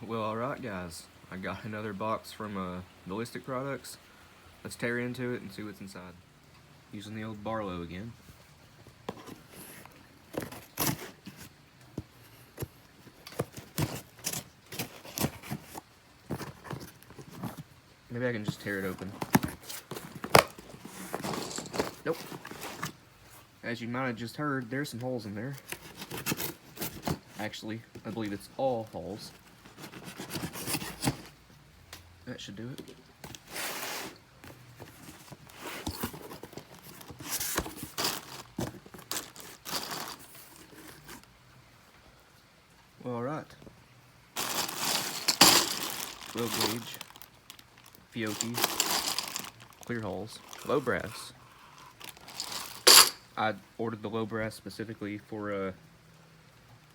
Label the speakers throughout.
Speaker 1: Well, alright guys, I got another box from Ballistic products. Let's tear into it and see what's inside. Using the old Barlow again. Maybe I can just tear it open. Nope. As you might have just heard, there's some holes in there. Actually, I believe it's all holes. That should do it. Well, alright. 12 gauge, Fiocchi, clear holes, low brass. I ordered the low brass specifically for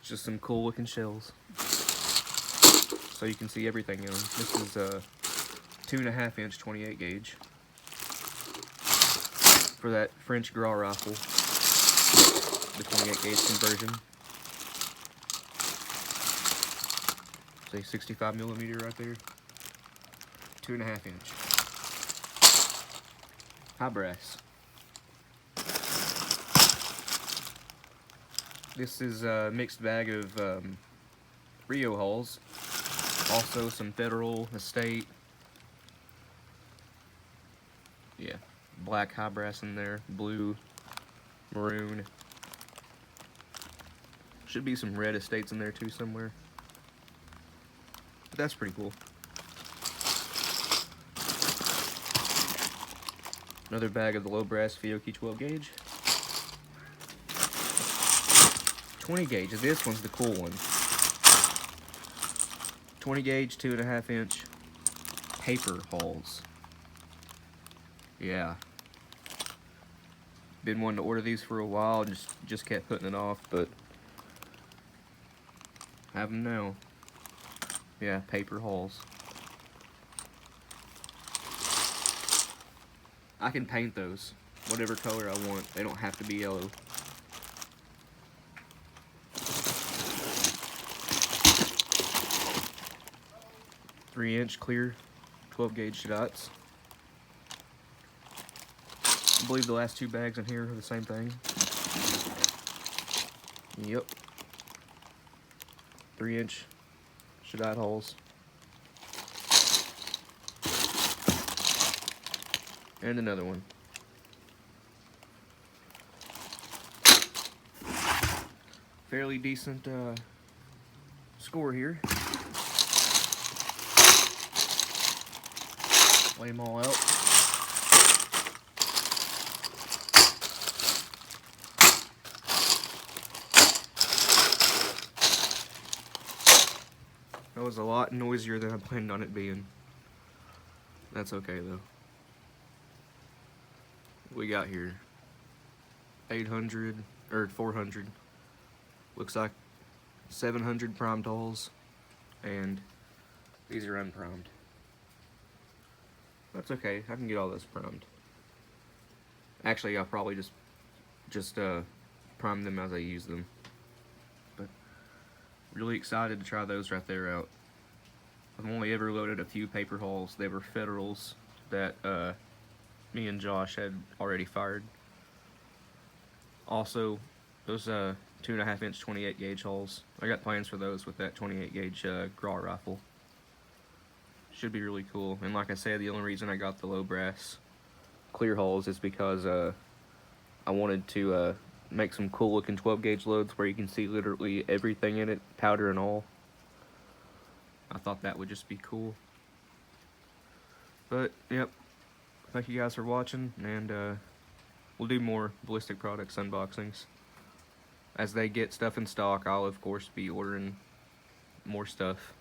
Speaker 1: just some cool looking shells, so you can see everything in them. This is a 2.5 inch 28 gauge for that French Gras rifle, the 28 gauge conversion. Say 65 millimeter right there. 2.5 inch. High brass. This is a mixed bag of Rio hulls. Also some Federal, Estate. Yeah, black high brass in there. Blue, maroon. Should be some red Estates in there too somewhere. But that's pretty cool. Another bag of the low brass Fiocchi 12 gauge. 20 gauge, this one's the cool one. 20 gauge, 2.5 inch paper hulls. Yeah. Been wanting to order these for a while and just kept putting it off, but have them now. Yeah, paper hulls. I can paint those whatever color I want. They don't have to be yellow. Three-inch clear 12 gauge shots. I believe the last two bags in here are the same thing. Yep. 3-inch shadot holes. And another one. Fairly decent score here. Lay them all out. That was a lot noisier than I planned on it being. That's okay though. We got here 800 or 400. Looks like 700 primed holes, and these are unprimed. That's okay. I can get all this primed. Actually, I'll probably just prime them as I use them. But really excited to try those right there out. I've only ever loaded a few paper hulls. They were Federals that me and Josh had already fired. Also, those 2.5 inch 28 gauge hulls. I got plans for those with that 28 gauge Gras rifle. Should be really cool. And like I said, the only reason I got the low brass clear hulls is because I wanted to make some cool looking 12 gauge loads where you can see literally everything in it, powder and all. I thought that would just be cool. But yep, thank you guys for watching, and we'll do more Ballistic products unboxings. As they get stuff in stock, I'll of course be ordering more stuff.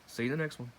Speaker 1: See you in the next one.